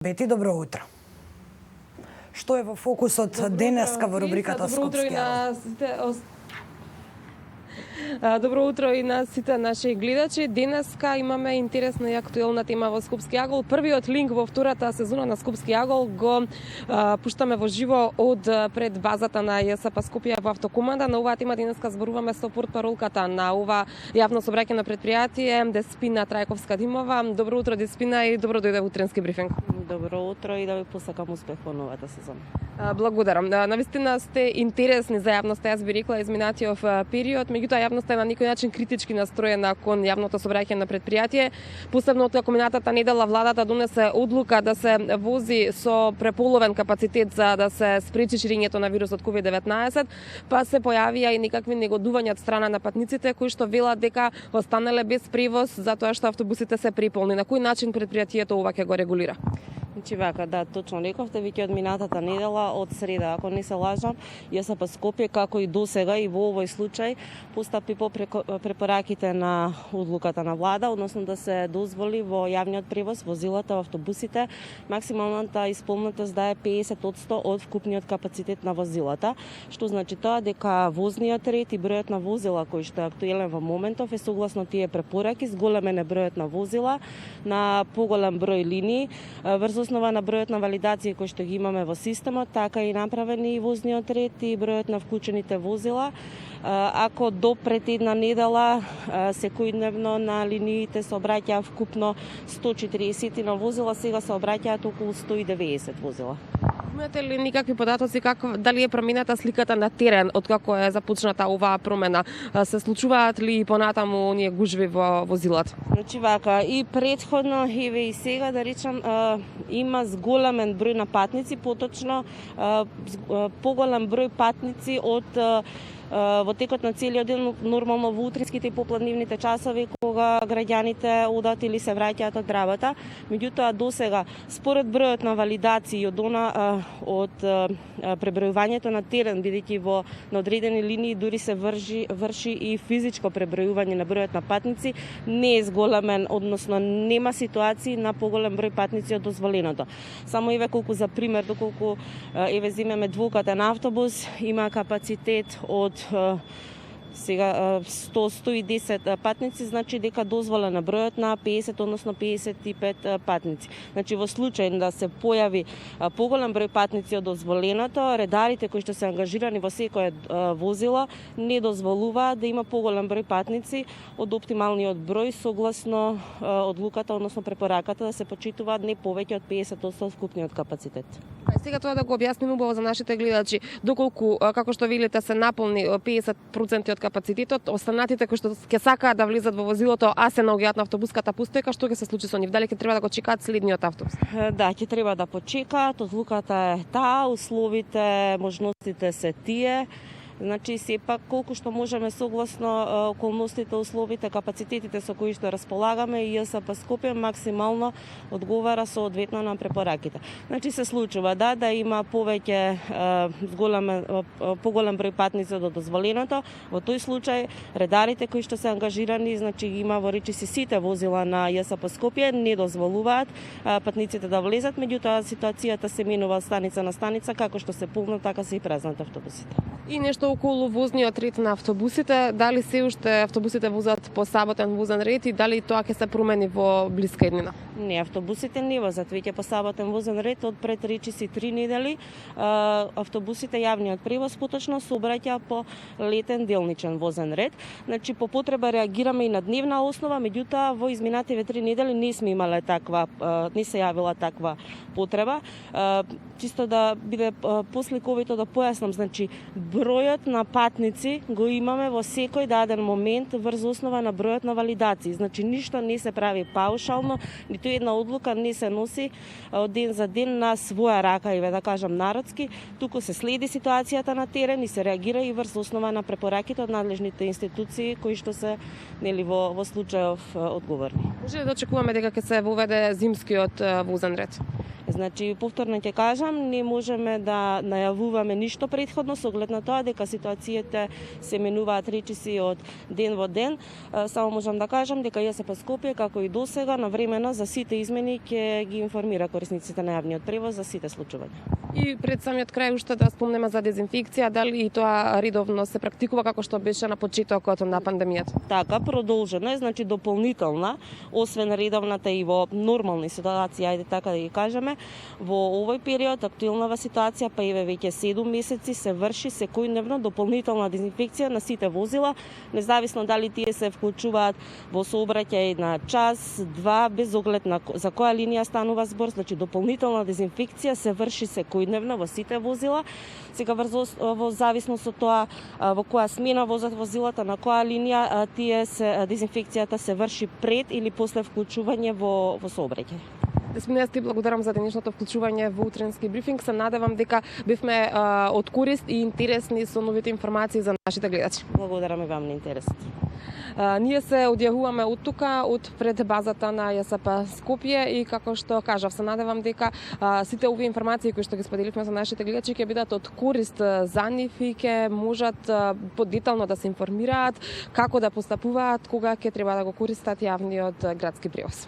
Бети, добро утро. Што е во фокусот денеска во рубриката Скопски јагол? Добро утро и на сите наши гледачи. Денеска имаме интересна и актуелна тема во Скопски јагол. Првиот линк во втората сезона на Скопски јагол го пуштаме во живо од пред базата на ЈСП Скопје во автокоманда. На оваа тема денеска зборуваме со портпаролката на ова јавно сообраќајно предпријатие, Деспина Трајковска-Димова. Добро утро, Деспина, и добро дојде во утренски брифинг. Добро утро и да ви посакам успех во новата сезона. Благодарам. Навистина сте интересни за јавноста, јас би рекла, изминатиот период, меѓутоа јавноста е на некој начин критички настроена кон јавното сообраќање на предпријатие. Посебно откако минатата недела владата донесе одлука да се вози со преполовен капацитет за да се спречи ширењето на вирусот COVID-19, па се појавија и некакви негодувања од страна на патниците кои што велат дека останале без превоз затоа што автобусите се преполни. На кој начин предпријатието ова ќе го регулира? Значи вака, да, точно рековте, веќе од минатата недела, од среда, ако не се лажам, ЈСП Скопје, како и досега и во овој случај, постапи по препораките на одлуката на влада, односно да се дозволи во јавниот превоз, возилата, автобусите, максималната исполнетост да е 50% од вкупниот капацитет на возилата, што значи тоа дека возниот ред и бројот на возила кој што е актуелен во моментов е согласно тие препораки, зголемен е бројот на возила на поголем број линии, врз основа на бројот на валидации кои што ги имаме во системот, така и направени и возниот ред и бројот на вклучените возила. Ако до пред една недела секојдневно на линиите се обраќаа вкупно 140 на возила, сега се обраќаат околу 190 возила. Имате ли никакви податоци дали е промената сликата на терен откако е започната оваа промена? Се случуваат ли понатаму оние гужви во возилата? Значи вака, и претходно, еве и сега да речам, има зголемен број на патници, поточно поголем број патници од во текот на целиот ден, нормално во утринските и попладнивните часови кога граѓаните одат или се враќаат од работа. Меѓутоа досега според бројот на валидации од пребројувањето на терен, бидејќи во на одредени линии дури се врши и физичко пребројување на бројот на патници, не е зголемен, односно нема ситуации на поголем број патници од дозволеното. Само еве колку за пример, доколку еве земеме двукатен автобус, има капацитет од сега 100-110 патници, значи дека дозволена бројот на 50, односно 55 патници. Значи во случај да се појави поголем број патници од дозволеното, редарите кои што се ангажирани во секое возило не дозволуваат да има поголем број патници од оптималниот број согласно одлуката, односно препораката да се почитуваат не повеќе од 50% од вкупниот капацитет. Сега тоа да го објасниме убаво за нашите гледачи, доколку како што велите се наполни 50% од капацитетот, останатите кои што ќе сакаат да влезат во возилото, а се наоѓаат на автобуската постојка, што ќе се случи со нив? Дали ќе треба да го чекаат следниот автобус? Да, ќе треба да почекаат, одлуката е таа, условите, можностите се тие. Значи, сепак, колку што можеме согласно околностите, условите, капацитетите со кои што располагаме, и ЈСП Скопје максимално одговара соодветно на препораките. Значи, се случува да има повеќе поголем број патници од дозволеното. Во тој случај, редарите кои што се ангажирани, значи има во речиси сите возила на ЈСП Скопје, не дозволуваат патниците да влезат, меѓутоа ситуацијата се менува станица на станица, како што се полнат, така се и празнат автобусите. И нешто околу возниот ред на автобусите, дали се уште автобусите возат по саботен возен ред и дали тоа ќе се промени во блиска иднина? Не, автобусите не возат веќе по саботен возен ред од пред речиси 3 недели. Автобусите јавниот превоз поточно се обраќа по летен делничен возен ред. Значи по потреба реагираме и на дневна основа, меѓутоа во изминативе 3 недели не сме имале не се јавила таква потреба. Чисто да биде посликовито да појаснам, значи бројот на патници го имаме во секој даден момент врз основа на бројот на валидации. Значи ништо не се прави паушално, ниту една одлука не се носи од ден за ден на своја рака, и да кажам народски, туку се следи ситуацијата на терен и се реагира и врз основа на препораките од надлежните институции кои што се во случајов одговорни. Може да очекуваме дека ќе се воведе зимскиот возен ред? Значи, повторно ќе кажам, не можеме да најавуваме ништо претходно со оглед на тоа дека ситуацијите се менуваат речиси од ден во ден. Само можам да кажам дека ЈСП Скопје, како и досега, навремено за сите измени ќе ги информира корисниците на јавниот превоз за сите случувања. И пред самиот крај уште да спомнеме за дезинфекција, дали и тоа редовно се практикува како што беше на почетокот на пандемијата? Така, продолжено е, значи дополнителна, освен редовната и во нормални ситуации, ајде така да ги кажеме, во овој период, актуелнава ситуација, па еве веќе 7 месеци се врши секојдневно дополнителна дезинфекција на сите возила, независно дали тие се вклучуваат во сообраќај на час, два, без оглед на за која линија станува збор, значи дополнителна дезинфекција се врши секојдневно во сите возила. Сега во зависност од тоа во која смена возат возилата, на која линија, дезинфекцијата се врши пред или после вклучување во сообраќај. Десмина, ти благодарам за денешното вклучување во утренски брифинг. Се надевам дека бевме од корист и интересни со новите информации за нашите гледачи. Благодарам и вам на интересот. Ние се одјавуваме од тука, од пред базата на ЈСП Скопје и како што кажав, се надевам дека сите овие информации кои што ги споделивме за нашите гледачи ќе бидат од корист за нив и ќе можат подетално да се информираат како да постапуваат кога ќе треба да го користат јавниот градски превоз.